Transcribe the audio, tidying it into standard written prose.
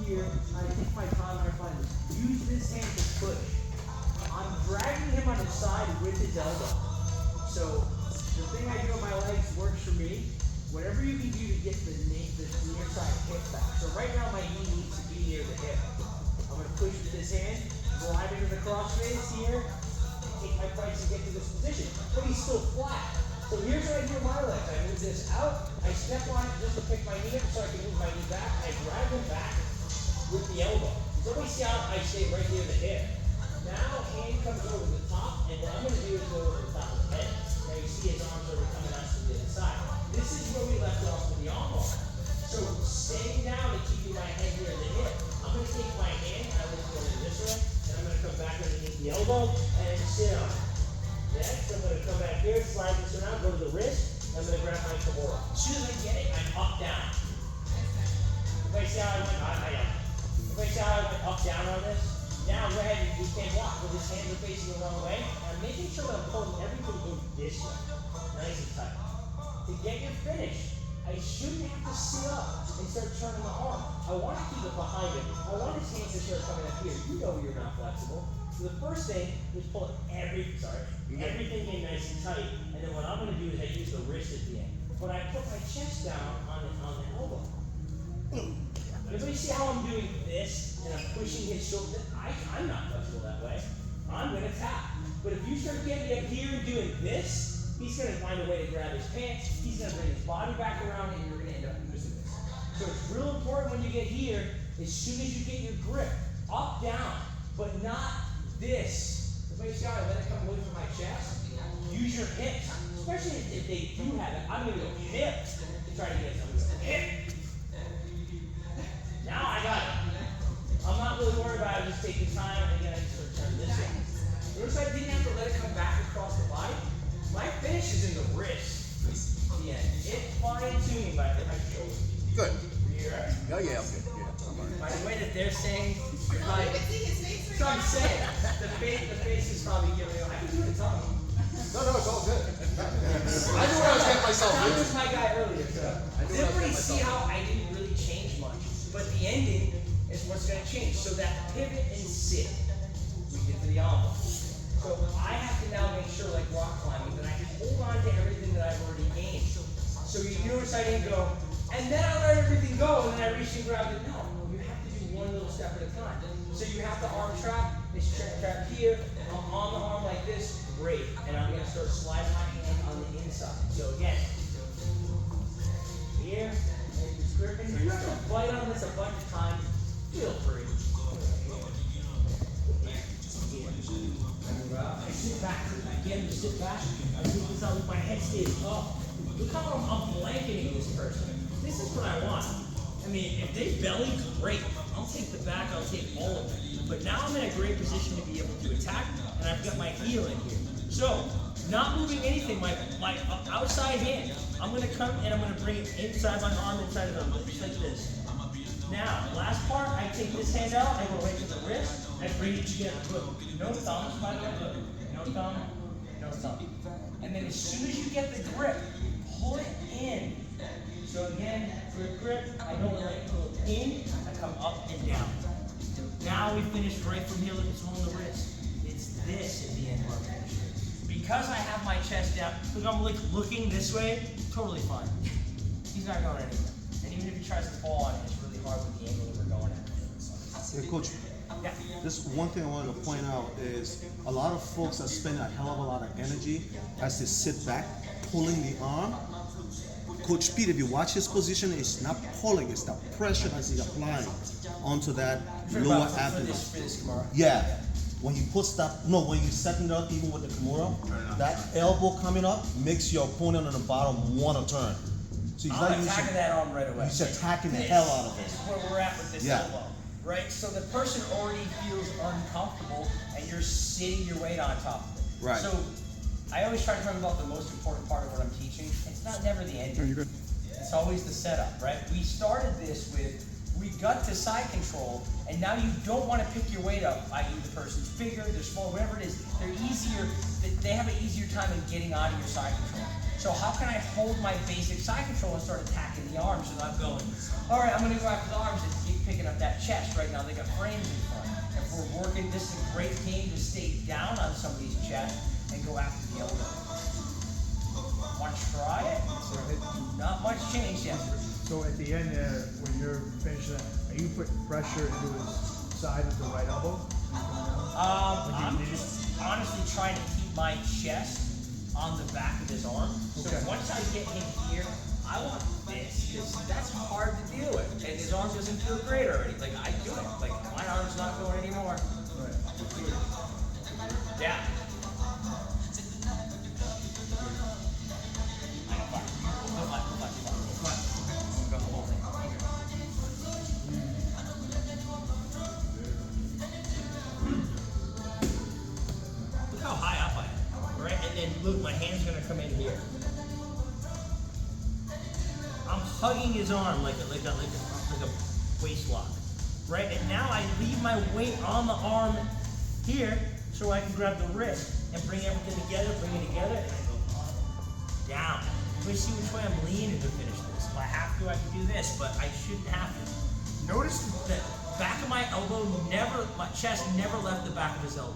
here, I take my time, I find this. Use this hand to push. I'm dragging him on his side with his elbow. So the thing I do with my legs works for me. Whatever you can do to get the near side hip back. So right now my knee needs to be near the hip. I'm going to push with this hand, glide into the crossface here, take my fights and get to this position. But he's still flat. So here's what I do with my legs. I move this out, I step on it just to pick my knee up so I can move my knee back. I drag him back with the elbow. So we see how I stay right near the hip. Now hand comes over the top, and what I'm going to do is go over the top of the head. Now you see his arms are coming out to the other side. This is where we left off with the arm bar. So staying down and keeping my head near the hip. I'm going to take my hand, I will go this way, and I'm going to come back underneath the elbow and sit on it. Next, I'm going to come back here, slide this around, go to the wrist, and I'm going to grab my Kimura. As soon as I get it, I'm up, down. If I see how I went up, down on this, now go ahead and you can't walk, but his hands are facing the wrong way. And I'm making sure that I'm pulling everything in this way, nice and tight. To get your finish, I shouldn't have to sit up and start turning the arm. I want to keep it behind him. I want his hands to start coming up here. You know you're not flexible. So the first thing is pull everything in nice and tight. And then what I'm going to do is I use the wrist at the end. But I put my chest down on the elbow. Everybody see how I'm doing this and I'm pushing his shoulder? I'm not flexible that way. I'm going to tap. But if you start getting up here and doing this, he's going to find a way to grab his pants. He's going to bring his body back around and you're going to end up using this. So it's real important when you get here, as soon as you get your grip, up, down, but not this. Everybody see how I let it come away from my chest? Use your hips, especially if they do have it. I'm going to go hip to try to get something. Hip. Now I got it. I'm not really worried about it. Just taking time and then I just return this way. Notice I didn't have to let it come back across the body. My finish is in the wrist. Yeah, it's fine tuning by my shoulder. Good. You right? Oh yeah, I'm good. Yeah. By the way that they're saying, like, so I'm saying, the face is probably giving me, I can do it in tongue. No, it's all good. I knew where I was getting myself Tom into. was my guy earlier, so. Didn't really see how I didn't really change much, but the ending is what's going to change. So that pivot and sit, we did for the elbow. So I have to now make sure, like rock climbing, that I can hold on to everything that I've already gained. So you notice I didn't go, and then I let everything go, and then I reached and grabbed it. No, you have to do one little step at a time. So you have to arm trap, this trap here, I'm on the arm like this, great. And I'm going to start sliding my hand on the inside. So again, here, and just gripping. You have to bite on this a bunch of times, feel free. I sit back, I get him to sit back, I do this out with my head stays up. Look how I'm blanketing this person. This is what I want. I mean, if they belly, great. I'll take the back, I'll take all of it. But now I'm in a great position to be able to attack, and I've got my heel in here. So, not moving anything, my outside hand, I'm going to come and I'm going to bring it inside my arm, inside of the wrist, like this. Now, last part, I take this hand out, I go right to the wrist, I bring it together. Look, no thumbs, by the way, look. No thumb, no thumb. And then as soon as you get the grip, pull it in. So again, grip, I go right in, I come up and down. Now we finished right from here, look, it's on the wrist. It's this at the end of our finish. Because I have my chest down, look, I'm like looking this way, totally fine. He's not going anywhere. And even if he tries to fall on it, it's really hard with the angle that we're going at. Yeah, Coach, Yeah. this one thing I wanted to point out is a lot of folks are spending a hell of a lot of energy as they sit back, pulling the arm. Coach Pete, if you watch his position, it's not pulling, it's the pressure that he's applying onto that lower abdomen. For this Kimura. Yeah. When you put stuff, no, when you setting it up even with the Kimura, that elbow coming up makes your opponent on the bottom want to turn. So he's I'm not attacking using, that arm right away. he's attacking the This hell out of it. is where we're at with this Yeah. elbow, right? So the person already feels uncomfortable, and you're sitting your weight on top of it. Right. So I always try to talk about the most important part of what I'm teaching. It's not never the ending. It's always the setup, right? We started this with, we got to side control, and now you don't want to pick your weight up, i.e. the person's bigger, they're smaller, whatever it is. They're easier, they have an easier time in getting out of your side control. So how can I hold my basic side control and start attacking the arms without going, all right, I'm going to go after the arms. picking up that chest. Right now they got frames in front. If we're working, this is a great game to stay down on somebody's chest and go after the elbow. Want to try it? Not much change yet. So at the end there, when you're finishing that, are you putting pressure into his side of the right elbow? I'm just honestly trying to keep my chest on the back of his arm. So Okay. once I get him here, I want this, because that's hard to deal with. And his arm doesn't feel great already. Like, I do it. Like, my arm's not going anymore. Right. Yeah. Look how high up I am, right? And then look, my hand's gonna come in here. I'm hugging his arm like a waist lock, right? And now I leave my weight on the arm here so I can grab the wrist and bring everything together, bring it together, and I go up, down. Let me see which way I'm leaning to finish this. If I have to, I can do this, but I shouldn't have to. Notice that back of my elbow never, my chest never left the back of his elbow.